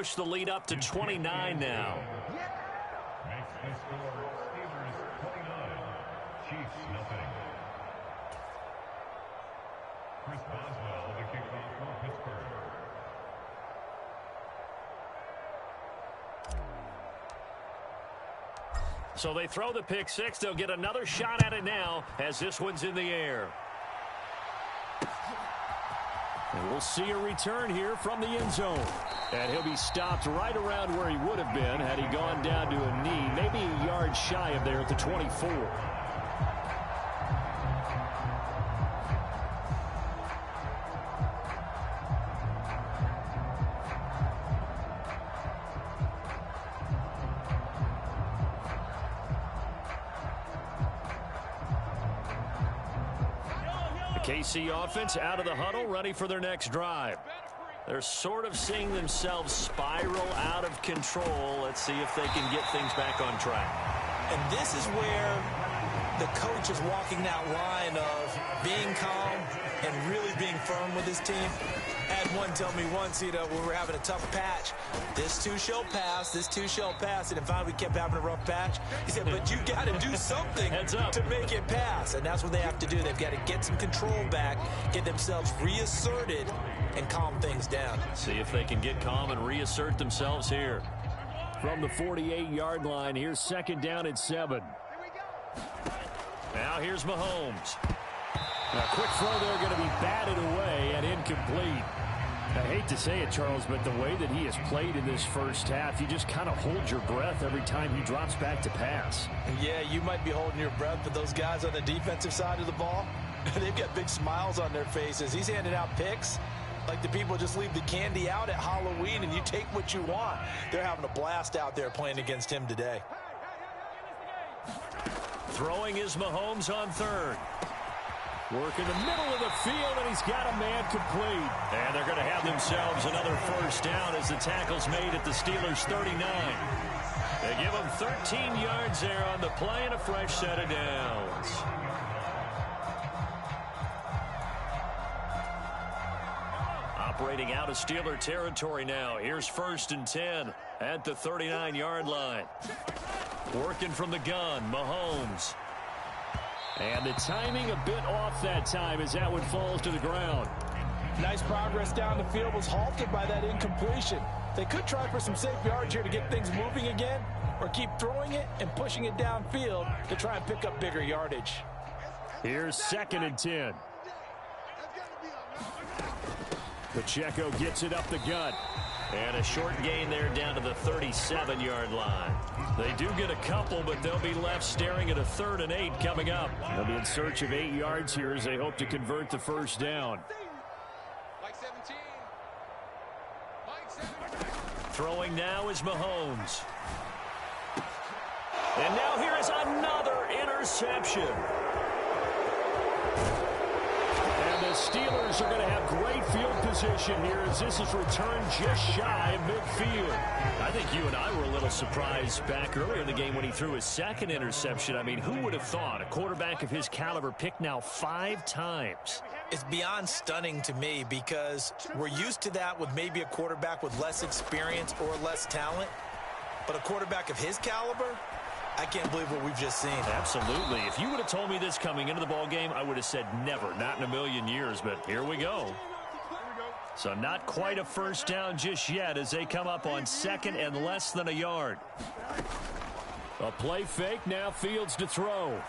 push the lead up to 29 now. Makes the score Steelers 29, Chiefs nothing. Chris Boswell, the kickoff for Pittsburgh. So they throw the pick six. They'll get another shot at it now as this one's in the air. And we'll see a return here from the end zone. And he'll be stopped right around where he would have been had he gone down to a knee, maybe a yard shy of there at the 24. KC offense out of the huddle, ready for their next drive. They're sort of seeing themselves spiral out of control. Let's see if they can get things back on track. And this is where the coach is walking that line of being calm and really being firm with his team. I had one tell me once, when we were having a tough patch, this too shall pass, this too shall pass. And then finally we kept having a rough patch. He said, but you got to do something to make it pass. And that's what they have to do. They've got to get some control back, get themselves reasserted, and calm things down. See if they can get calm and reassert themselves here. From the 48-yard line, here's second down at 7. Now here's Mahomes. A quick throw there going to be batted away and incomplete. I hate to say it, Charles, but the way that he has played in this first half, you just kind of hold your breath every time he drops back to pass. Yeah, you might be holding your breath, but those guys on the defensive side of the ball, they've got big smiles on their faces. He's handing out picks like the people just leave the candy out at Halloween and you take what you want. They're having a blast out there playing against him today. Throwing is Mahomes on third. Work in the middle of the field, and he's got a man complete. And they're going to have themselves another first down as the tackle's made at the Steelers' 39. They give them 13 yards there on the play and a fresh set of downs. Operating out of Steeler territory now. Here's 1st and 10 at the 39-yard line. Working from the gun, Mahomes. And the timing a bit off that time as that one falls to the ground. Nice progress down the field, was halted by that incompletion. They could try for some safe yards here to get things moving again, or keep throwing it and pushing it downfield to try and pick up bigger yardage. Here's 2nd and 10. Pacheco gets it up the gut. And a short gain there down to the 37-yard line. They do get a couple, but they'll be left staring at a 3rd and 8 coming up. They'll be in search of 8 yards here as they hope to convert the first down. Throwing now is Mahomes. And now here is another interception. The Steelers are going to have great field position here as this is returned just shy of midfield. I think you and I were a little surprised back earlier in the game when he threw his 2nd interception. I mean, who would have thought a quarterback of his caliber picked now 5 times? It's beyond stunning to me because we're used to that with maybe a quarterback with less experience or less talent. But a quarterback of his caliber, I can't believe what we've just seen. Absolutely. If you would have told me this coming into the ball game, I would have said never, not in a million years. But here we go. So not quite a first down just yet as they come up on 2nd and less than a yard. A play fake, now Fields to throw.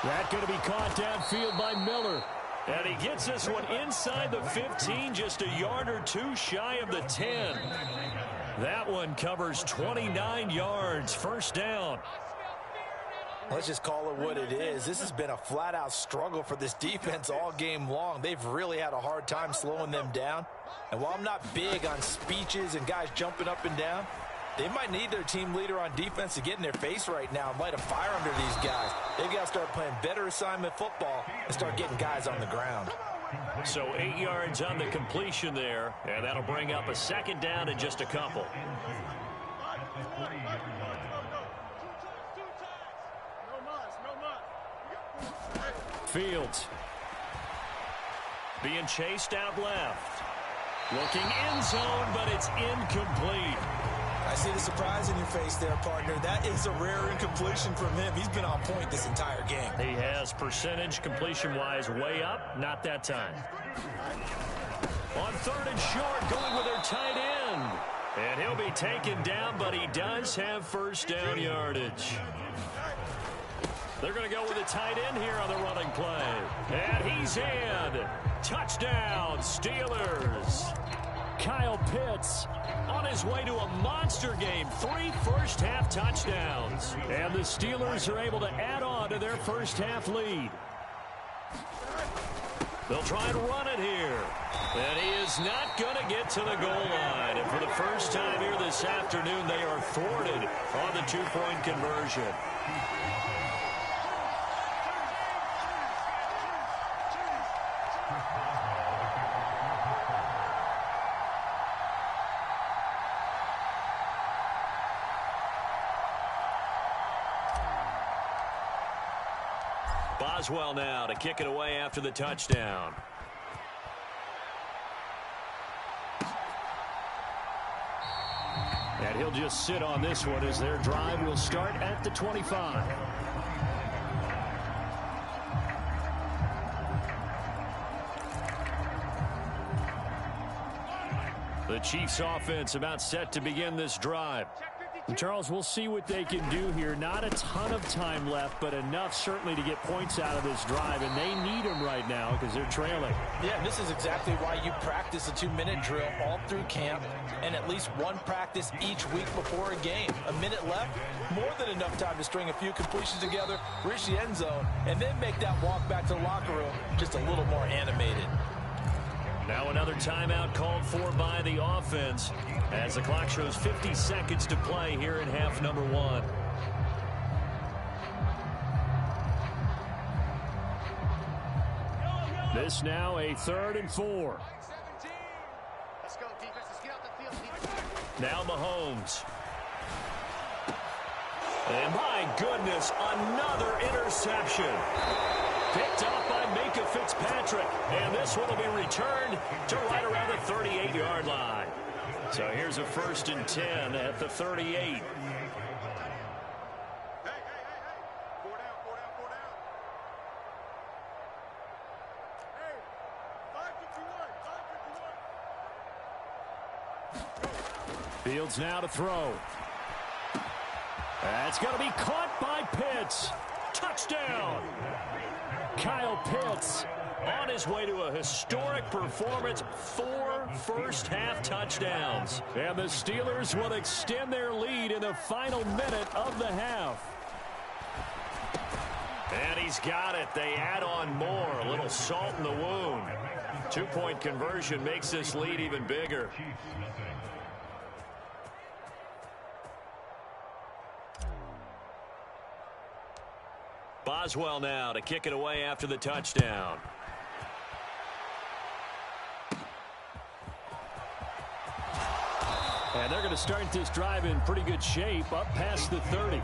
That going to be caught downfield by Miller. And he gets this one inside the 15, just a yard or 2 shy of the 10. That one covers 29 yards, first down. Let's just call it what it is. This has been a flat-out struggle for this defense all game long. They've really had a hard time slowing them down. And while I'm not big on speeches and guys jumping up and down, they might need their team leader on defense to get in their face right now and light a fire under these guys. They've got to start playing better assignment football and start getting guys on the ground. So 8 yards on the completion there, and that'll bring up a 2nd down in just a couple. Fields being chased out left. Looking end zone, but it's incomplete. I see the surprise in your face there, partner. That is a rare incompletion from him. He's been on point this entire game. He has percentage completion-wise way up. Not that time. On 3rd and short, going with their tight end. And he'll be taken down, but he does have first down yardage. They're going to go with a tight end here on the running play. And he's in. Touchdown, Steelers. Kyle Pitts on his way to a monster game. 3 first-half touchdowns. And the Steelers are able to add on to their first-half lead. They'll try and run it here. And he is not going to get to the goal line. And for the first time here this afternoon, they are thwarted on the 2-point conversion. Boswell now to kick it away after the touchdown. And he'll just sit on this one as their drive will start at the 25. The Chiefs offense about set to begin this drive. And Charles, we'll see what they can do here. Not a ton of time left, but enough certainly to get points out of this drive, and they need them right now because they're trailing. Yeah, and this is exactly why you practice a 2-minute drill all through camp and at least one practice each week before a game. A minute left, more than enough time to string a few completions together, reach the end zone, and then make that walk back to the locker room just a little more animated. Now another timeout called for by the offense as the clock shows 50 seconds to play here in half number 1. This now a 3rd and 4. Let's go, defense. Let's get out the field. Now Mahomes. And my goodness, another interception. Picked up by Minka Fitzpatrick. And this one will be returned to right around the 38-yard line. So here's a 1st and 10 at the 38. Hey. 4 down. Hey, 551. Fields now to throw. That's going to be caught by Pitts. Touchdown. Kyle Pitts on his way to a historic performance. 4 first-half touchdowns. And the Steelers will extend their lead in the final minute of the half. And he's got it. They add on more. A little salt in the wound. 2-point conversion makes this lead even bigger. Boswell now to kick it away after the touchdown. And they're going to start this drive in pretty good shape up past the 30.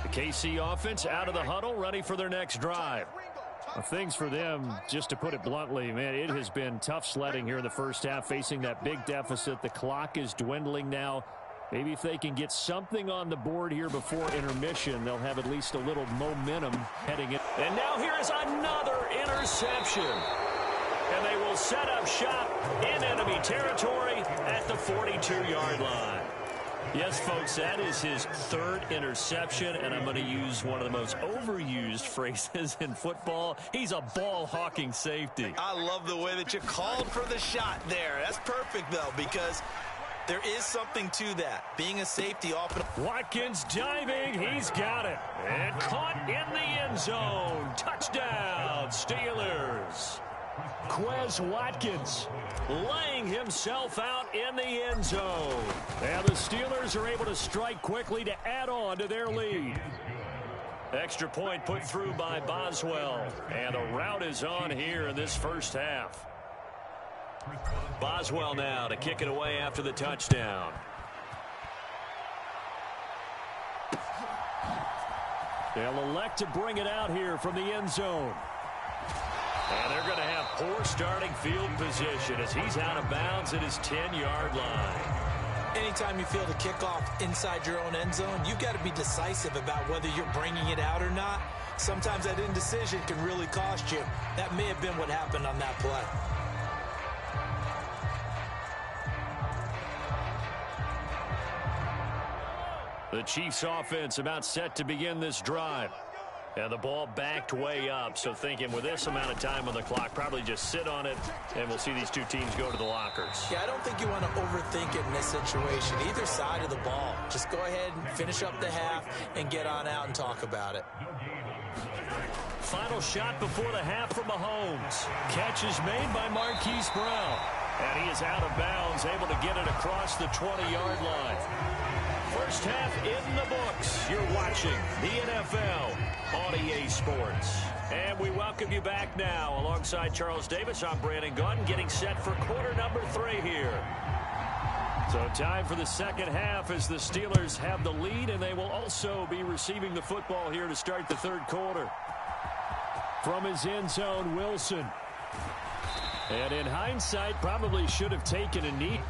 The KC offense out of the huddle, ready for their next drive. Things for them, just to put it bluntly, man, it has been tough sledding here in the first half, facing that big deficit. The clock is dwindling now. Maybe if they can get something on the board here before intermission, they'll have at least a little momentum heading in. And now here is another interception. And they will set up shop in enemy territory at the 42-yard line. Yes, folks, that is his 3rd interception, and I'm going to use one of the most overused phrases in football. He's a ball-hawking safety. I love the way that you called for the shot there. That's perfect, though, because there is something to that. Being a safety often. Watkins diving. He's got it. And caught in the end zone. Touchdown, Steelers. Quez Watkins laying himself out in the end zone. And the Steelers are able to strike quickly to add on to their lead. Extra point put through by Boswell. And the route is on here in this first half. Boswell now to kick it away after the touchdown. They'll elect to bring it out here from the end zone. And they're going to have poor starting field position as he's out of bounds at his 10-yard line. Anytime you feel the kickoff inside your own end zone, you've got to be decisive about whether you're bringing it out or not. Sometimes that indecision can really cost you. That may have been what happened on that play. The Chiefs offense about set to begin this drive. And the ball backed way up, so thinking with this amount of time on the clock, probably just sit on it, and we'll see these two teams go to the lockers. Yeah, I don't think you want to overthink it in this situation. Either side of the ball. Just go ahead and finish up the half and get on out and talk about it. Final shot before the half from Mahomes. Catch is made by Marquise Brown. And he is out of bounds, able to get it across the 20-yard line. First half in the books. You're watching the NFL on EA Sports. And we welcome you back now. Alongside Charles Davis, I'm Brandon Gunn, getting set for quarter number 3 here. So time for the second half as the Steelers have the lead, and they will also be receiving the football here to start the third quarter. From his end zone, Wilson. And in hindsight, probably should have taken a knee.